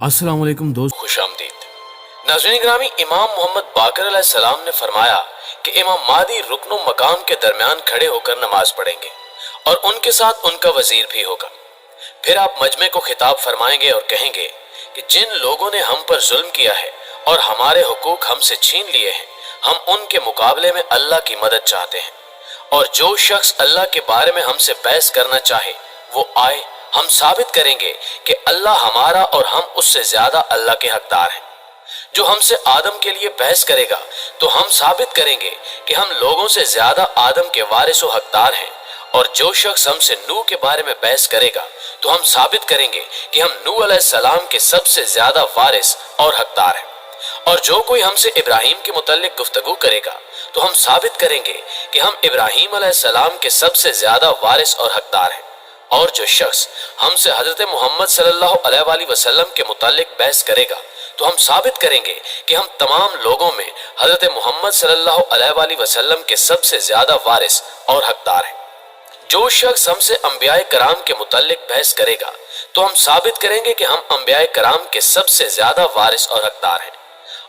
अस्सलाम वालेकुम दोस्त। खुश आमदीद। नाज़रीन ग्रामी, इमाम मोहम्मद बाकर अलैहिस्सलाम ने फरमाया कि इमाम मादी रुकन मकाम के दरमियान खड़े होकर नमाज पढ़ेंगे और उनके साथ उनका वजीर भी होगा। फिर आप मजमे को खिताब फरमाएंगे और कहेंगे कि जिन लोगों ने हम पर जुल्म किया है और हमारे हुकूक हमसे छीन लिए हैं, हम उनके मुकाबले में अल्लाह की मदद चाहते हैं। और जो शख्स अल्लाह के बारे में हमसे बहस करना चाहे वो आए, हम साबित करेंगे कि अल्लाह हमारा और हम उससे ज्यादा अल्लाह के हकदार हैं। जो हमसे आदम के लिए बहस करेगा तो हम साबित करेंगे कि हम लोगों से ज्यादा आदम के वारिस व हकदार हैं। और जो शख्स हमसे नूह के बारे में बहस करेगा तो हम साबित करेंगे कि हम नूह अलैहिस्सलाम के सबसे ज्यादा वारिस और हकदार हैं। और जो कोई हमसे इब्राहिम के मुतल्लिक गुफ्तगू करेगा तो हम साबित करेंगे कि हम इब्राहिम अलैहिस्सलाम के सबसे ज्यादा वारिस और हकदार हैं। और जो शख्स हमसे हजरत मोहम्मद सल्लल्लाहु अलैहि वसल्लम के मुतालिक बहस करेगा तो हम साबित करेंगे कि हम तमाम लोगों में हजरत मोहम्मद सल्लल्लाहु अलैहि वसल्लम के सबसे ज्यादा वारिस और हकदार हैं। जो शख्स हमसे अंबियाए कराम के मुतालिक बहस करेगा तो हम साबित करेंगे कि हम अंबियाए कराम के सबसे ज्यादा वारिस और हकदार हैं।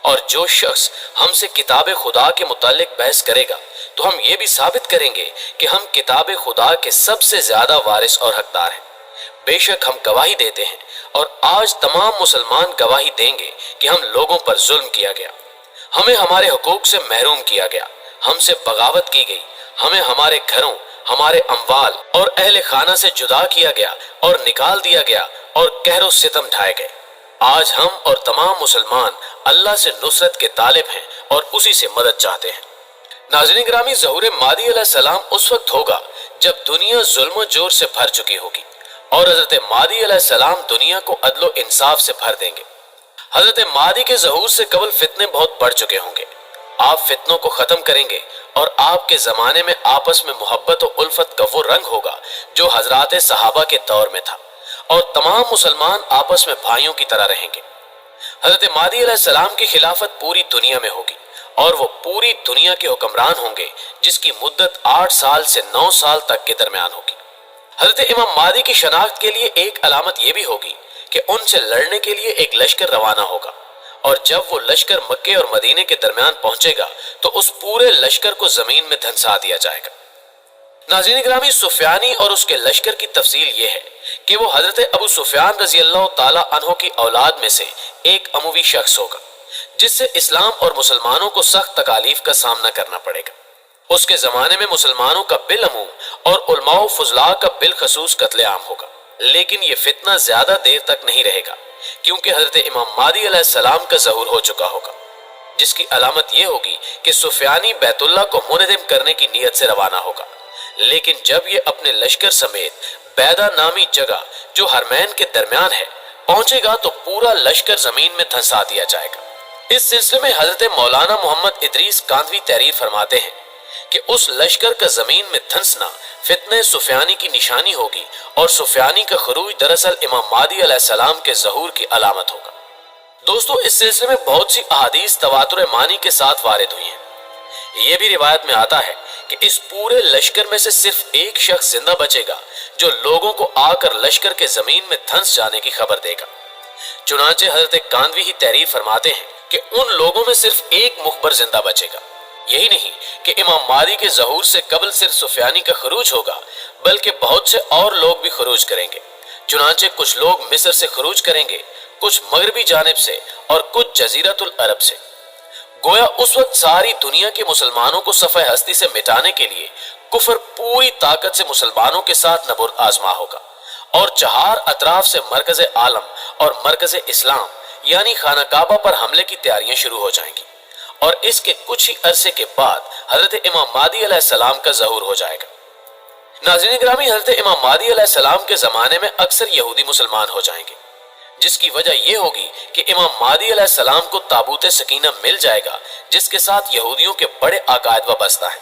और जो शख्स हमसे किताब खुदा के मुतालिक बहस करेगा तो हम ये भी साबित करेंगे कि हम किताब खुदा के सबसे ज्यादा वारिस और हकदार हैं। बेशक हम गवाही देते हैं और आज तमाम मुसलमान गवाही देंगे कि हम लोगों पर जुल्म किया गया, हमें हमारे हुकूक से महरूम किया गया, हमसे बगावत की गई, हमें हमारे घरों, हमारे अम्वाल और अहले खाना से जुदा किया गया और निकाल दिया गया और कहरो सितम ढाए गए। आज हम और तमाम मुसलमान अल्लाह से नुसरत के तालिब हैं और उसी से मदद चाहते हैं। नाज़रीन ग्रामी, ज़हूर मादी अलैहिस्सलाम उस वक्त होगा जब दुनिया जुल्म जोर से भर चुकी होगी और हजरत मादी अलैहिस्सलाम दुनिया को अदलो इंसाफ से भर देंगे। हजरत मादी के ज़हूर से कबल फितने बहुत बढ़ चुके होंगे। आप फितनों को खत्म करेंगे और आपके जमाने में आपस में मोहब्बत और उल्फत का वो रंग होगा जो हजरात सहाबा के दौर में था और तमाम मुसलमान आपस में भाइयों की तरह रहेंगे। हजरत मादी अलैहिस्सलाम की खिलाफत पूरी दुनिया में होगी और वो पूरी दुनिया के हुक्मरान होंगे जिसकी मुद्दत 8 साल से 9 साल तक के दरमियान होगी। हजरत इमाम मादी की शनाख्त के लिए एक अलामत ये भी होगी कि उनसे लड़ने के लिए एक लश्कर रवाना होगा और जब वो लश्कर मक्के और मदीने के दरमियान पहुंचेगा तो उस पूरे लश्कर को जमीन में धंसा दिया जाएगा। नाज़रीन ग्रामी, सुफियानी और उसके लश्कर की तफसील ये है कि वो हजरत अबू सुफियान रजी अल्लाह ताला अन्हो की औलाद में से एक अमवी शख्स होगा जिससे इस्लाम और मुसलमानों को सख्त तकालीफ का सामना करना पड़ेगा। उसके जमाने में मुसलमानों का बिलअमूम और उलमाओ फुजला का बिलखसूस कत्लेआम होगा, लेकिन ये फितना ज्यादा देर तक नहीं रहेगा क्योंकि हजरत इमाम मादी अलैहिस्सलाम का ज़हूर हो चुका होगा, जिसकी अलामत ये होगी कि सुफियानी बैतुल्लाह को मुनहदिम करने की नीयत से रवाना होगा। लेकिन जब ये अपने लश्कर समेत बैदा नामी जगह जो हरमैन के दरमियान है पहुंचेगा तो पूरा लश्कर जमीन में धंसा दिया जाएगा। इस सिलसिले में हजरत मौलाना मोहम्मद इदरीस कांदवी तहरीर फरमाते हैं कि उस लश्कर का जमीन में धंसना फितने सुफियानी की निशानी होगी और सुफियानी का खरूज दरअसल इमाम मादी अलैहिस्सलाम के ज़हूर की अलामत होगा। दोस्तों, इस सिलसिले में बहुत सी अहादीस तवातुर मानी के साथ वारिद हुई हैं। ये भी रिवायत में आता है कि इस पूरे लश्कर में से सिर्फ एक शख्स जिंदा बचेगा जो लोगों को आकर लश्कर के जमीन में धंस जाने की खबर देगा। चुनांचे हजरत कांदवी ही तहरीर फरमाते हैं कि उन लोगों में सिर्फ एक मुखबर जिंदा बचेगा। यही नहीं कि इमाम मादी के ज़हूर से कबल सिर्फ सुफियानी का खरूज होगा बल्कि बहुत से और लोग भी खरूज करेंगे। चुनांचे कुछ लोग मिस्र से खरूज करेंगे, कुछ मगरबी जानिब से और कुछ जजीरतुल अरब से। गोया उस वक्त सारी दुनिया के मुसलमानों को सफ़े हस्ती से मिटाने के लिए कुफर पूरी ताकत से मुसलमानों के साथ नबुर्द आजमा होगा और चहार अतराफ से मरकज आलम और मरकज इस्लाम यानी खाना काबा पर हमले की तैयारियां शुरू हो जाएंगी और इसके कुछ ही अरसे के बाद हजरत इमाम मादी अलैहिस्सलाम का ज़हूर हो जाएगा। नाज़रीन ग्रामी, हजरत इमाम मादी अलैहिस्सलाम के ज़माने में अक्सर यहूदी मुसलमान हो जाएंगे, जिसकी वजह यह होगी कि इमाम मादी अलैहिस्सलाम को ताबूत सकीना मिल जाएगा जिसके साथ यहूदियों के बड़े अकायद वाबस्ता है।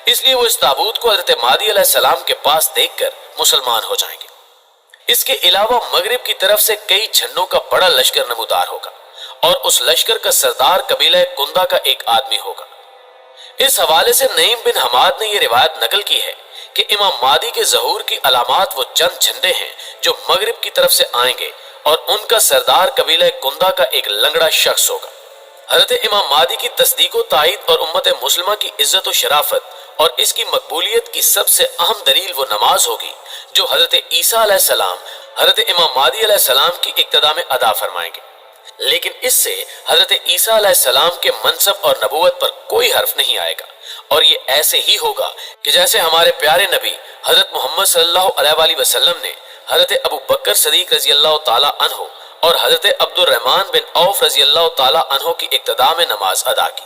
इसलिए वो इस ताबूत को हजरत मादी अलैहिस्सलाम के पास देखकर मुसलमान हो जाएंगे। इसके अलावा मगरिब की तरफ से कई झंडों का बड़ा लश्कर नमूदार होगा और उस लश्कर का सरदार कबीला कुंदा का एक आदमी होगा। इस हवाले से नईम बिन हमाद ने यह रिवायत नकल की है कि इमाम मादी के ज़हूर की अलामात वो चंद झंडे हैं जो मगरिब की तरफ से आएंगे اور ان کا سردار قبیلہ کندہ کا ایک لنگڑا شخص ہوگا۔ حضرت امام مہدی کی تصدیق و تائید اور امت مسلمہ کی عزت و شرافت اور اس کی مقبولیت کی سب سے اہم دلیل وہ نماز ہوگی جو حضرت عیسیٰ علیہ السلام حضرت امام مہدی علیہ السلام کی اقتداء میں ادا فرمائیں گے۔ لیکن اس سے حضرت عیسیٰ علیہ السلام کے منصب اور نبوت پر کوئی حرف نہیں آئے گا، اور یہ ایسے ہی ہوگا کہ جیسے ہمارے پیارے نبی حضرت محمد صلی اللہ علیہ وآلہ وسلم نے حضرت ابو بکر صدیق رضی اللہ تعالی عنہ اور حضرت عبد الرحمن بن عوف رضی اللہ تعالی عنہ کی اقتداء میں نماز ادا کی۔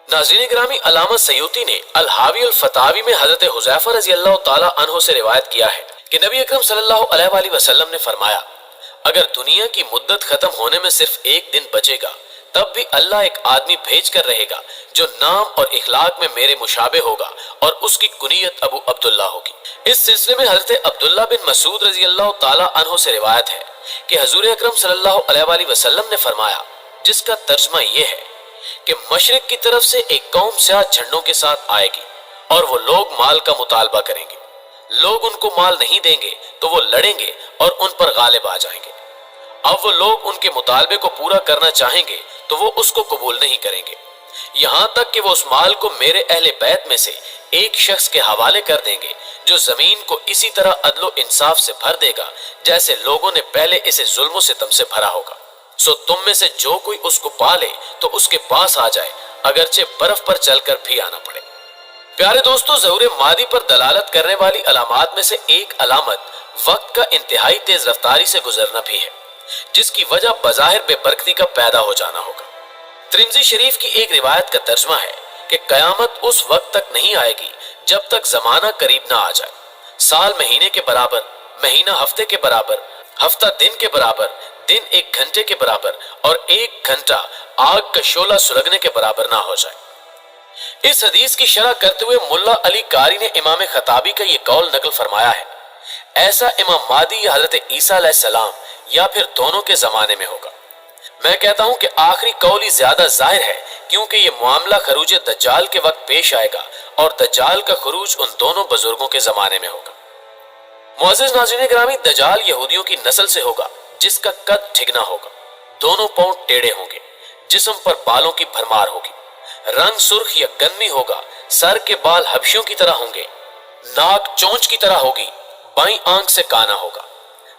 ناظرین گرامی، علامہ سیوطی نے الحاوی الفتاوی میں حضرت حذیفہ رضی اللہ تعالی عنہ سے روایت کیا ہے کہ نبی اکرم صلی اللہ علیہ وآلہ وسلم نے فرمایا، اگر دنیا کی مدت ختم ہونے میں صرف ایک دن بچے گا تب بھی اللہ ایک آدمی بھیج کر رہے گا جو نام اور اخلاق میں میرے مشابہ ہوگا اور اس کی کنیت ابو عبداللہ ہوگی۔ اس سلسلے میں حضرت عبداللہ بن مسعود رضی اللہ تعالی عنہ سے روایت ہے کہ حضور اکرم صلی اللہ علیہ وآلہ وسلم نے فرمایا، جس کا ترجمہ یہ ہے کہ مشرق کی طرف سے ایک قوم سیاہ جھنڈوں کے ساتھ آئے گی اور وہ لوگ مال کا مطالبہ کریں گے، لوگ ان کو مال نہیں دیں گے تو وہ لڑیں گے اور ان پر غالب آ جائیں گے۔ اب وہ لوگ ان کے مطالبے کو پورا کرنا چاہیں گے تو وہ اس کو قبول نہیں کریں گے، یہاں تک کہ وہ اس مال کو میرے اہل بیت میں سے ایک شخص کے حوالے کر دیں گے جو زمین کو اسی طرح عدل و انصاف سے بھر دے گا جیسے لوگوں نے پہلے اسے ظلم و ستم سے بھرا ہوگا۔ سو تم میں سے جو کوئی اس کو پالے تو اس کے پاس آ جائے، اگرچہ برف پر چل کر بھی آنا پڑے۔ پیارے دوستو، ظہور مہدی پر دلالت کرنے والی علامات میں سے ایک علامت وقت کا انتہائی تیز رفتاری سے گزرنا بھی ہے، جس کی وجہ بظاہر بے برکتی کا پیدا ہو جانا ہوگا۔ ترمذی شریف کی ایک روایت کا ترجمہ ہے کہ قیامت اس وقت تک نہیں آئے گی جب تک زمانہ قریب نہ آ جائے، سال مہینے کے برابر، مہینہ ہفتے کے برابر، ہفتہ دن کے برابر، دن ایک گھنٹے کے برابر اور ایک گھنٹہ آگ کا شعلہ سلگنے کے برابر نہ ہو جائے۔ اس حدیث کی شرح کرتے ہوئے ملا علی قاری نے امام خطابی کا یہ قول نقل فرمایا ہے، ایسا امام مہدی یا حضرت عیسیٰ علیہ السلام یا پھر دونوں کے زمانے میں ہوگا۔ میں کہتا ہوں کہ آخری قول ہی زیادہ ظاہر ہے، کیونکہ یہ معاملہ خروج دجال کے وقت پیش آئے گا اور دجال کا خروج ان دونوں بزرگوں کے زمانے میں ہوگا۔ معزز ناظرین گرامی، دجال یہودیوں کی نسل سے ہوگا جس کا قد ٹھگنا ہوگا، دونوں پاؤں ٹیڑھے ہوں گے، جسم پر بالوں کی بھرمار ہوگی، رنگ سرخ یا گندمی ہوگا، سر کے بال حبشیوں کی طرح ہوں گے، ناک چونچ کی طرح ہوگی، بائیں آنکھ سے کانا ہوگا۔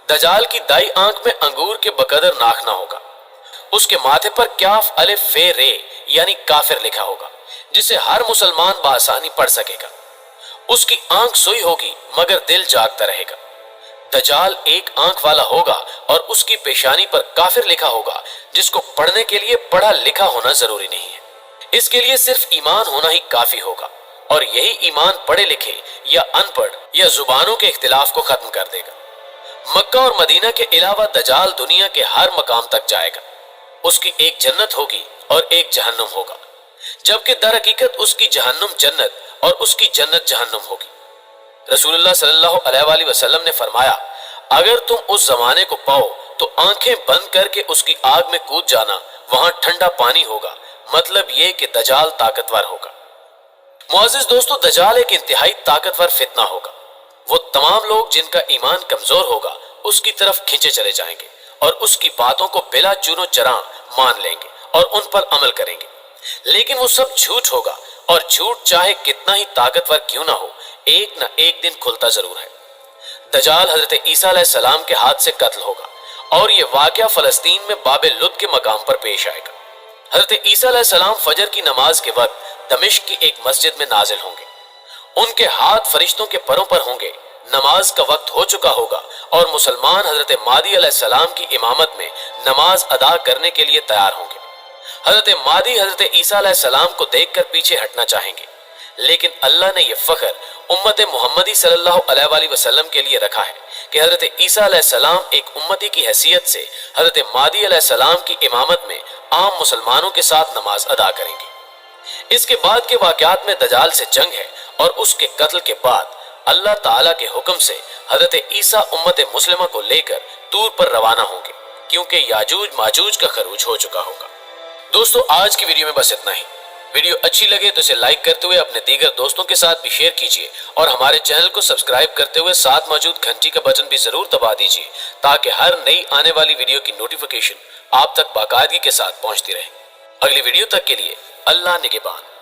دجال کی دائیں آنکھ میں انگور کے بقدر ناخنا ہوگا، اس کے ماتھے پر کاف الف فے رے یعنی کافر لکھا ہوگا، جسے ہر مسلمان بآسانی پڑھ سکے گا۔ اس کی آنکھ سوئی ہوگی مگر دل جاگتا رہے گا۔ دجال ایک آنکھ والا ہوگا اور اس کی پیشانی پر کافر لکھا ہوگا، جس کو پڑھنے کے لیے پڑھا لکھا ہونا ضروری نہیں ہے، اس کے لیے صرف ایمان ہونا ہی کافی ہوگا، اور یہی ایمان پڑھے لکھے یا ان پڑھ یا زبانوں کے اختلاف کو ختم کر دے گا۔ مکہ اور مدینہ کے علاوہ دجال دنیا کے ہر مقام تک جائے گا، اس کی ایک جنت ہوگی اور ایک جہنم ہوگا، جبکہ در حقیقت اس کی جہنم جنت اور اس کی جنت جہنم ہوگی۔ رسول اللہ صلی اللہ علیہ وآلہ وسلم نے فرمایا، اگر تم اس زمانے کو پاؤ تو آنکھیں بند کر کے اس کی آگ میں کود جانا، وہاں ٹھنڈا پانی ہوگا، مطلب یہ کہ دجال طاقتور ہوگا۔ معزز دوستو، دجال ایک انتہائی طاقتور فتنہ ہوگا، وہ تمام لوگ جن کا ایمان کمزور ہوگا اس کی طرف کھینچے چلے جائیں گے اور اس کی باتوں کو بلا چون و چراں مان لیں گے اور ان پر عمل کریں گے، لیکن وہ سب جھوٹ ہوگا، اور جھوٹ چاہے کتنا ہی طاقتور کیوں نہ ہو ایک نہ ایک دن کھلتا ضرور ہے۔ دجال حضرت عیسیٰ علیہ السلام کے ہاتھ سے قتل ہوگا، اور یہ واقعہ فلسطین میں باب لد کے مقام پر پیش آئے گا۔ حضرت عیسیٰ علیہ السلام فجر کی نماز کے وقت دمشق کی ایک مسجد میں نازل ہوں گے، ان کے ہاتھ فرشتوں کے پروں پر ہوں گے، نماز کا وقت ہو چکا ہوگا اور مسلمان حضرت مہدی علیہ السلام کی امامت میں نماز ادا کرنے کے لیے تیار ہوں گے۔ حضرت مہدی حضرت عیسیٰ علیہ السلام کو دیکھ کر پیچھے ہٹنا چاہیں گے، لیکن اللہ نے یہ فخر امت محمدی صلی اللہ علیہ وآلہ وسلم کے لیے رکھا ہے کہ حضرت عیسیٰ علیہ السلام ایک امتی کی حیثیت سے حضرت مہدی علیہ السلام کی امامت میں عام مسلمانوں کے ساتھ نماز ادا کریں گے۔ اس کے بعد کے واقعات میں دجال سے جنگ ہے، اور اس کے قتل کے بعد اللہ تعالیٰ کے حکم سے حضرت عیسیٰ امت مسلمہ کو لے کر طور پر روانہ ہوں گے، کیونکہ یاجوج ماجوج کا خروج ہو چکا ہوگا۔ دوستو، آج کی ویڈیو میں بس اتنا ہی۔ ویڈیو اچھی لگے تو اسے لائک کرتے ہوئے اپنے دیگر دوستوں کے ساتھ بھی شیئر کیجیے اور ہمارے چینل کو سبسکرائب کرتے ہوئے ساتھ موجود گھنٹی کا بٹن بھی ضرور دبا دیجیے تاکہ ہر نئی آنے والی ویڈیو کی نوٹیفیکیشن آپ تک باقاعدگی کے ساتھ پہنچتی رہے۔ اگلی ویڈیو تک کے لیے اللہ نگہبان۔